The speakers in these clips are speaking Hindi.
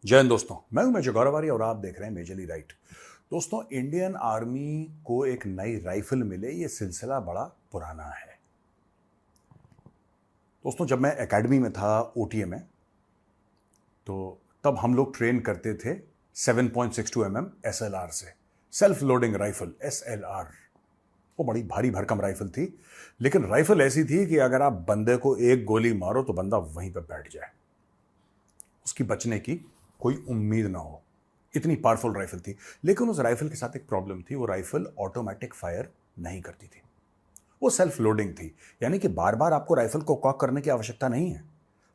जय हिंद दोस्तों, मैं हूं मेजर गौरवारी और आप देख रहे हैं मेजरली राइट। दोस्तों, इंडियन आर्मी को एक नई राइफल मिले, ये सिलसिला बड़ा पुराना है। दोस्तों, जब मैं एकेडमी में था ओटीए में, तो तब हम लोग ट्रेन करते थे 7.62 mm एसएलआर से, सेल्फ लोडिंग राइफल एसएलआर। वो बड़ी भारी भरकम राइफल थी, लेकिन राइफल ऐसी थी कि अगर आप बंदे को एक गोली मारो तो बंदा वहीं पर बैठ जाए, उसकी बचने की कोई उम्मीद ना हो। इतनी पावरफुल राइफल थी। लेकिन उस राइफल के साथ एक प्रॉब्लम थी, वो राइफल ऑटोमेटिक फायर नहीं करती थी, वो सेल्फ लोडिंग थी। यानी कि बार बार आपको राइफल को कॉक करने की आवश्यकता नहीं है,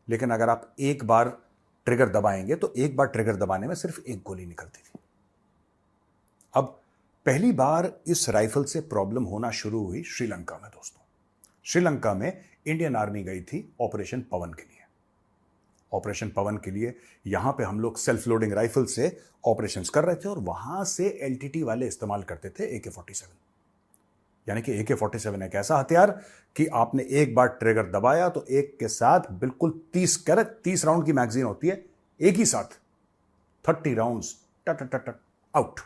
लेकिन अगर आप एक बार ट्रिगर दबाएंगे तो एक बार ट्रिगर दबाने में सिर्फ एक गोली निकलती थी। अब पहली बार इस राइफल से प्रॉब्लम होना शुरू हुई श्रीलंका में। दोस्तों, श्रीलंका में इंडियन आर्मी गई थी ऑपरेशन पवन के लिए। ऑपरेशन पवन के लिए यहां पे हम लोग सेल्फ लोडिंग राइफल से ऑपरेशंस कर रहे थे, और वहां से एलटीटी वाले इस्तेमाल करते थे AK-47। यानी कि AK-47 एक ऐसा हथियार कि आपने एक बार ट्रिगर दबाया तो एक के साथ बिल्कुल 30 राउंड की मैगजीन होती है, एक ही साथ 30 राउंड्स टट टट टट आउट।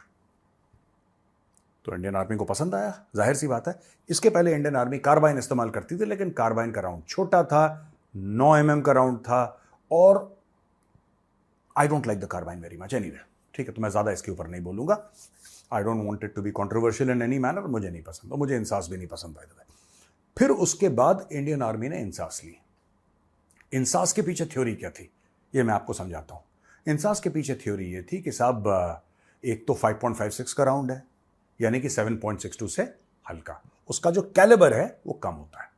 तो इंडियन आर्मी को पसंद आया, जाहिर सी बात है। इसके पहले इंडियन आर्मी कार्बाइन इस्तेमाल करती थी, लेकिन कार्बाइन का राउंड छोटा था, 9 mm का राउंड था, और I don't like the carbine very much anyway. ठीक है, तो मैं ज्यादा इसके ऊपर नहीं बोलूंगा। I don't want it to be controversial in any manner. मुझे नहीं पसंद, और मुझे इंसास भी नहीं पसंद बाय द वे। फिर उसके बाद इंडियन आर्मी ने इंसास ली। इंसास के पीछे थ्योरी क्या थी, ये मैं आपको समझाता हूं। इंसास के पीछे थ्योरी ये थी कि साहब, एक तो 5.56 का राउंड है, यानी कि 7.62 से हल्का, उसका जो कैलिबर है वो कम होता है।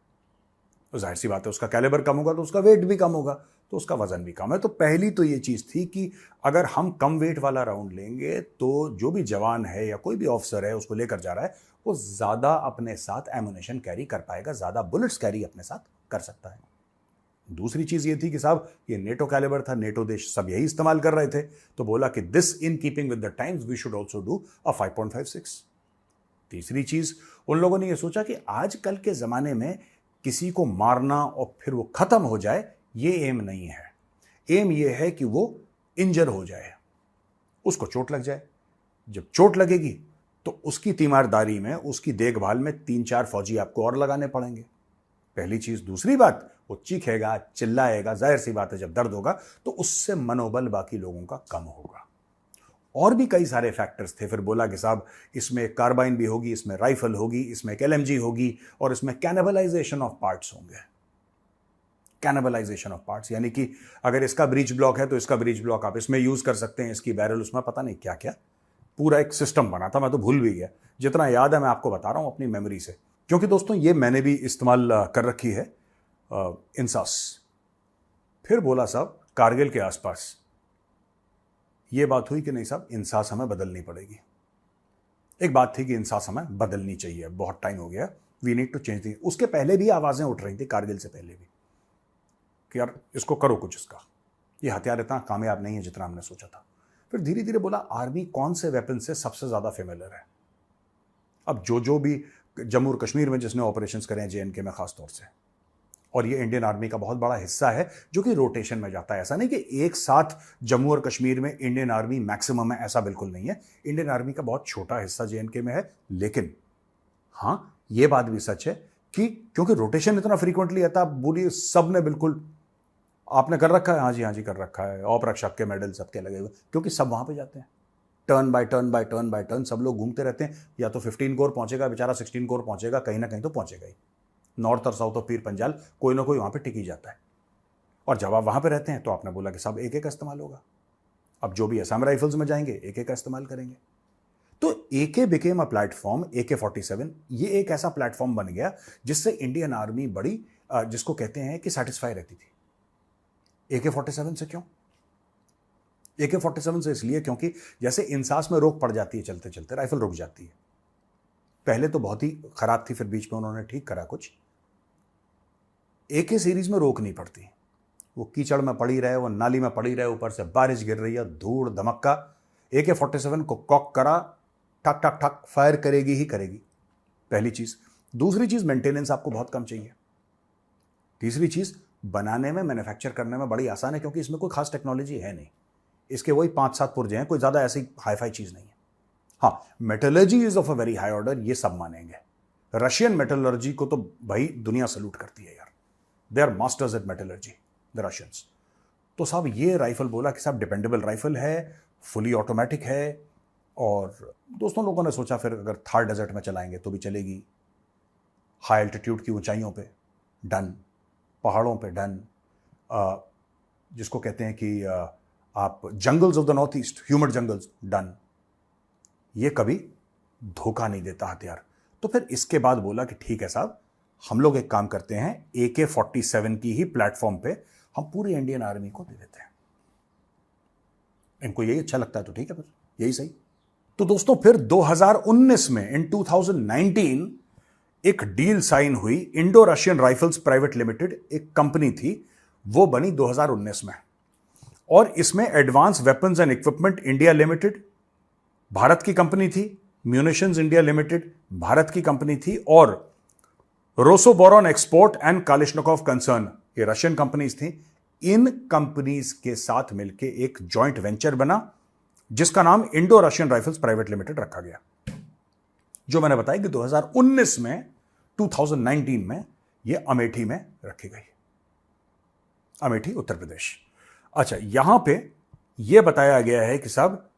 तो जाहिर सी बात है, उसका कैलिबर कम होगा तो उसका वेट भी कम होगा, तो उसका वजन भी कम है। तो पहली तो ये चीज थी कि अगर हम कम वेट वाला राउंड लेंगे तो जो भी जवान है या कोई भी ऑफिसर है उसको लेकर जा रहा है, वो ज्यादा अपने साथ एमुनेशन कैरी कर पाएगा, ज्यादा बुलेट्स कैरी अपने साथ कर सकता है। दूसरी चीज ये थी कि साहब, ये नेटो कैलिबर था, नेटो देश सब यही इस्तेमाल कर रहे थे, तो बोला कि this in keeping with the times we should also do a 5.56। तीसरी चीज, उन लोगों ने यह सोचा कि आजकल के जमाने में किसी को मारना और फिर वो खत्म हो जाए, ये एम नहीं है। एम ये है कि वो इंजर हो जाए, उसको चोट लग जाए। जब चोट लगेगी तो उसकी तीमारदारी में, उसकी देखभाल में 3-4 फौजी आपको और लगाने पड़ेंगे, पहली चीज। दूसरी बात, वो चीखेगा, चिल्लाएगा, जाहिर सी बात है जब दर्द होगा तो उससे मनोबल बाकी लोगों का कम होगा। और भी कई सारे फैक्टर्स थे। फिर बोला कि साहब, इसमें कार्बाइन भी होगी, इसमें राइफल होगी, इसमें एक LMG होगी, और इसमें कैनिबलाइजेशन ऑफ पार्ट्स होंगे। कैनिबलाइजेशन ऑफ पार्ट्स यानी कि अगर इसका ब्रीच ब्लॉक है तो इसका ब्रीच ब्लॉक आप इसमें यूज कर सकते हैं, इसकी बैरल उसमें, पता नहीं क्या क्या पूरा एक सिस्टम बना था। मैं तो भूल भी गया, जितना याद है मैं आपको बता रहा हूं अपनी मेमोरी से, क्योंकि दोस्तों ये मैंने भी इस्तेमाल कर रखी है इंसास। फिर बोला साहब, कारगिल के आसपास ये बात हुई कि नहीं साहब, इंसास हमें बदलनी पड़ेगी। एक बात थी कि इंसास हमें बदलनी चाहिए, बहुत टाइम हो गया, we need to change the. उसके पहले भी आवाजें उठ रही थी, कारगिल से पहले भी, कि यार इसको करो कुछ, इसका ये हथियार इतना कामयाब नहीं है जितना हमने सोचा था। फिर धीरे धीरे बोला, आर्मी कौन से वेपन से सबसे ज्यादा फेमिलियर है। अब जो भी जम्मू और कश्मीर में जिसने ऑपरेशंस करे हैं, JNK में खास तौर से, और ये इंडियन आर्मी का बहुत बड़ा हिस्सा है जो कि रोटेशन में जाता है। ऐसा नहीं कि एक साथ जम्मू और कश्मीर में इंडियन आर्मी मैक्सिमम है, ऐसा बिल्कुल नहीं है। इंडियन आर्मी का बहुत छोटा हिस्सा JNK में है, लेकिन हां, ये बात भी सच है कि क्योंकि रोटेशन इतना फ्रीक्वेंटली आता है, बोलिए सब ने बिल्कुल, आपने कर रखा है, हाँ जी कर रखा है, ऑप रक्षक के मेडल सबके लगे हुए, क्योंकि सब वहां पे जाते हैं, turn by turn by turn by turn सब लोग घूमते रहते हैं। या तो 15 कोर पहुंचेगा बेचारा, 16 कोर पहुंचेगा, कहीं ना कहीं तो पहुंचेगा ही। नॉर्थ और साउथ ऑफ पीर पंजाल कोई ना कोई वहां पे टिक ही जाता है। और जब आप वहां पे रहते हैं तो आपने बोला कि सब AK का इस्तेमाल होगा। अब जो भी असम राइफल्स में जाएंगे AK का इस्तेमाल करेंगे। तो AK became a platform, AK-47 ये एक ऐसा प्लेटफॉर्म बन गया जिससे इंडियन आर्मी बड़ी, जिसको कहते हैं कि सेटिस्फाई रहती थी। AK-47 से क्यों? AK-47 से इसलिए क्योंकि जैसे इंसास में रोक पड़ जाती है, चलते चलते राइफल रुक जाती है। पहले तो बहुत ही खराब थी, फिर बीच में उन्होंने ठीक करा कुछ। AK सीरीज में रोक नहीं पड़ती, वो कीचड़ में पड़ी रहे, वो नाली में पड़ी रहे, ऊपर से बारिश गिर रही है, धूड़ धमक्का, AK-47 को कॉक करा, ठक ठक ठक फायर करेगी ही करेगी, पहली चीज। दूसरी चीज, मेंटेनेंस आपको बहुत कम चाहिए। तीसरी चीज, बनाने में, मैन्युफैक्चर करने में बड़ी आसान है, क्योंकि इसमें कोई खास टेक्नोलॉजी है नहीं। इसके वही 5-7 पुर्जे हैं, कोई ज्यादा ऐसी हाईफाई चीज नहीं है। हाँ, metallurgy is of a very high order, ये सब मानेंगे। रशियन मेटलर्जी को तो भाई दुनिया सल्यूट करती है यार, they are masters at metallurgy the Russians. तो साहब ये राइफल बोला कि साहब डिपेंडेबल राइफल है, फुली ऑटोमेटिक है, और दोस्तों लोगों ने सोचा फिर अगर थार डेजर्ट में चलाएंगे तो भी चलेगी, हाई एल्टीट्यूड की ऊंचाइयों पे डन, पहाड़ों पे डन, जिसको कहते हैं कि आप jungles of the north east, humid jungles, done. ये कभी धोखा नहीं देता हथियार। तो फिर इसके बाद बोला कि ठीक है साहब, हम लोग एक काम करते हैं, AK-47 की ही प्लेटफॉर्म पे हम पूरी इंडियन आर्मी को दे देते हैं। इनको यही अच्छा लगता है तो ठीक है, फिर यही सही। तो दोस्तों फिर 2019 में, इन 2019 एक डील साइन हुई, Indo Russian rifles private limited एक कंपनी थी, वो बनी 2019 में, और इसमें advance weapons and equipment India limited Bharat की कंपनी थी, म्यूनिशंस इंडिया लिमिटेड भारत की कंपनी थी, और रोसोबोरॉन एक्सपोर्ट एंड कालिशनिकोव कंसर्न, ये रशियन कंपनीज थी। इन कंपनीज के साथ मिलकर एक जॉइंट वेंचर बना जिसका नाम Indo Russian rifles private limited रखा गया, जो मैंने बताया कि 2019 में, 2019 में ये अमेठी में रखी गई, अमेठी उत्तर प्रदेश। अच्छा, यहां पे यह बताया गया है कि साहब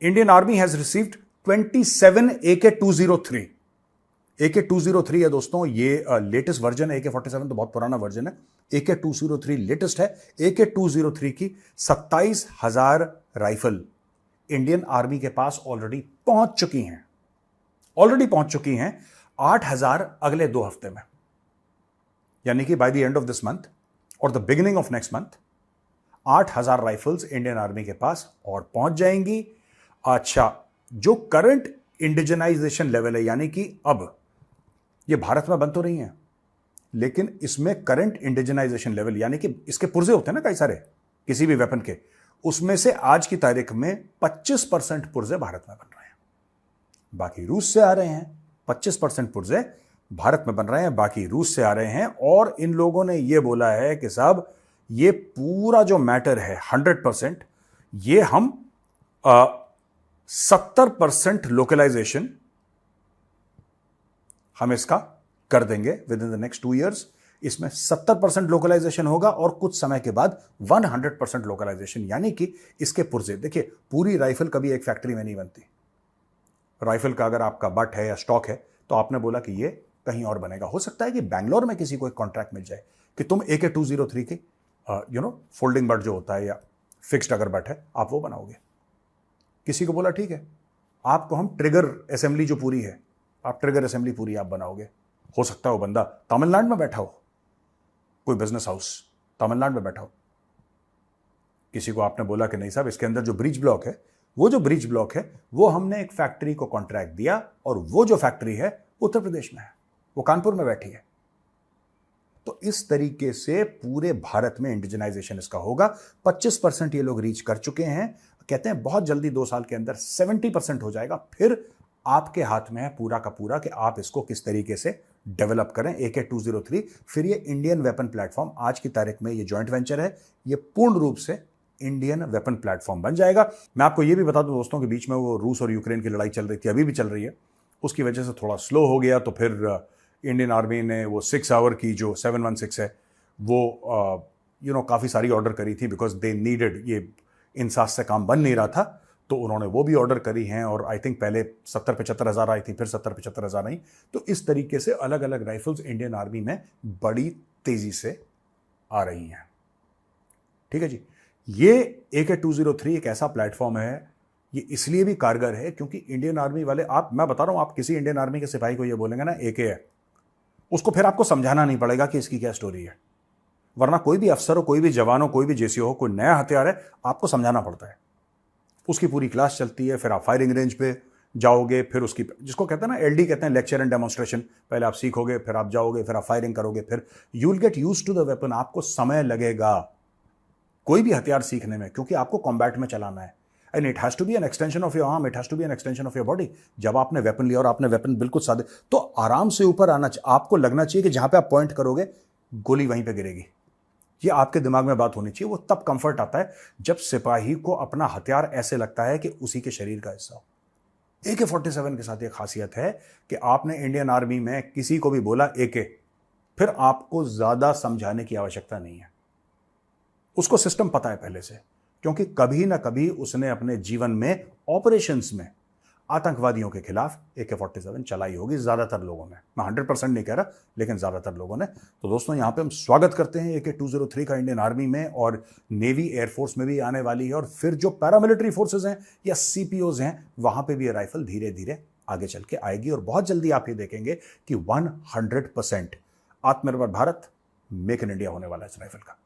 Indian army has received 27 AK-203। AK-203 है दोस्तों, ये लेटेस्ट वर्जन है। AK-47 तो बहुत पुराना वर्जन है, AK-203 लेटेस्ट है। AK-203 की 27,000 राइफल इंडियन आर्मी के पास ऑलरेडी पहुंच चुकी हैं, 8,000 अगले 2 हफ्ते में, यानी कि by the end of this month और the beginning of next month 8,000 rifles Indian army के पास और पहुंच जाएंगी। अच्छा, जो करंट इंडिजनाइजेशन लेवल है, यानी कि अब ये भारत में बन तो रही है, लेकिन इसमें करंट इंडिजनाइजेशन लेवल, यानी कि इसके पुर्जे होते हैं ना कई सारे किसी भी वेपन के, उसमें से आज की तारीख में 25% पुर्जे भारत में बन रहे हैं, बाकी रूस से आ रहे हैं। 25% पुर्जे भारत में बन रहे हैं, बाकी रूस से आ रहे हैं। और इन लोगों ने यह बोला है कि साहब ये पूरा जो मैटर है 100%, ये हम 70% लोकलाइजेशन हम इसका कर देंगे with in the next 2 years. इसमें 70% लोकलाइजेशन होगा और कुछ समय के बाद 100% लोकलाइजेशन, यानी कि इसके पुर्जे, देखिए पूरी राइफल कभी एक फैक्ट्री में नहीं बनती। राइफल का अगर आपका बट है या स्टॉक है तो आपने बोला कि ये कहीं और बनेगा। हो सकता है कि बैंगलोर में किसी को एक कॉन्ट्रैक्ट मिल जाए कि तुम AK-203 की फोल्डिंग बट जो होता है या फिक्स्ड अगर बट है आप वो बनाओगे। किसी को बोला ठीक है, आपको हम ट्रिगर असेंबली जो पूरी है, आप ट्रिगर असेंबली पूरी आप बनाओगे। हो सकता है वो बंदा तमिलनाडु में बैठा हो, कोई बिजनेस हाउस तमिलनाडु में बैठा हो। किसी को आपने बोला कि नहीं साहब इसके अंदर जो ब्रिज ब्लॉक है, वो जो ब्रिज ब्लॉक है वो हमने एक फैक्ट्री को कॉन्ट्रैक्ट दिया, और वो जो फैक्ट्री है उत्तर प्रदेश में है, वो कानपुर में बैठी है। तो इस तरीके से पूरे भारत में इंडिजनाइजेशन इसका होगा। 25% ये लोग रीच कर चुके हैं, कहते हैं बहुत जल्दी 2 साल के अंदर 70% हो जाएगा। फिर आपके हाथ में है पूरा का पूरा कि आप इसको किस तरीके से डेवलप करें। AK-203 फिर ये इंडियन वेपन प्लेटफॉर्म, आज की तारीख में ये जॉइंट वेंचर है, ये पूर्ण रूप से इंडियन वेपन प्लेटफॉर्म बन जाएगा। मैं आपको ये भी बता दूं दोस्तों कि बीच में वो रूस और यूक्रेन की लड़ाई चल रही थी, अभी भी चल रही है, उसकी वजह से थोड़ा स्लो हो गया। तो फिर इंडियन आर्मी ने वो 6 आवर की जो 716 है वो काफ़ी सारी ऑर्डर करी थी, बिकॉज दे नीडेड, ये इंसास से काम बन नहीं रहा था, तो उन्होंने वो भी ऑर्डर करी हैं। और आई थिंक पहले 70-75 हज़ार आई थी, फिर 70-75 हज़ार आई। तो इस तरीके से अलग अलग राइफल्स इंडियन आर्मी में बड़ी तेजी से आ रही हैं। ठीक है जी, ये AK-203 एक ऐसा प्लेटफॉर्म है, ये इसलिए भी कारगर है क्योंकि इंडियन आर्मी वाले, मैं बता रहा हूं, आप किसी इंडियन आर्मी के सिपाही को ये बोलेंगे ना AK है, उसको फिर आपको समझाना नहीं पड़ेगा कि इसकी क्या स्टोरी है। वरना कोई भी अफसर हो, कोई भी जवान हो, कोई भी JCO हो, कोई नया हथियार है, आपको समझाना पड़ता है। उसकी पूरी क्लास चलती है, फिर आप फायरिंग रेंज पे जाओगे, फिर उसकी, जिसको कहते हैं ना LD कहते हैं, लेक्चर एंड डेमोन्स्ट्रेशन, पहले आप सीखोगे, फिर आप जाओगे, फिर आप फायरिंग करोगे, फिर you will get used to the weapon. आपको समय लगेगा कोई भी हथियार सीखने में, क्योंकि आपको कॉम्बैट में चलाना है। And it has to be an extension of your arm, it has to be an extension of your body. जब आपने वेपन लिया और आपने वेपन बिल्कुल सादे, तो आराम से ऊपर आना चाहिए, आपको लगना चाहिए कि जहां पे आप पॉइंट करोगे गोली वहीं पे गिरेगी। ये आपके दिमाग में बात होनी चाहिए। वो तब कंफर्ट आता है जब सिपाही को अपना हथियार ऐसे लगता है कि उसी के शरीर का हिस्सा हो। AK-47 के साथ ये खासियत है कि आपने इंडियन आर्मी में किसी को भी बोला AK, फिर आपको ज्यादा समझाने की आवश्यकता नहीं है। उसको सिस्टम पता है पहले से, क्योंकि कभी ना कभी उसने अपने जीवन में ऑपरेशंस में आतंकवादियों के खिलाफ AK-47 चलाई होगी। ज्यादातर लोगों ने, मैं 100% नहीं कह रहा, लेकिन ज्यादातर लोगों ने। तो दोस्तों, यहां पे हम स्वागत करते हैं AK-203 का इंडियन आर्मी में, और नेवी एयरफोर्स में भी आने वाली है, और फिर जो पैरामिलिट्री फोर्सेज हैं या CPOs हैं, वहां पे भी ये राइफल धीरे धीरे आगे चल के आएगी। और बहुत जल्दी आप ये देखेंगे कि 100% आत्मनिर्भर भारत, मेक इन इंडिया होने वाला है इस राइफल का।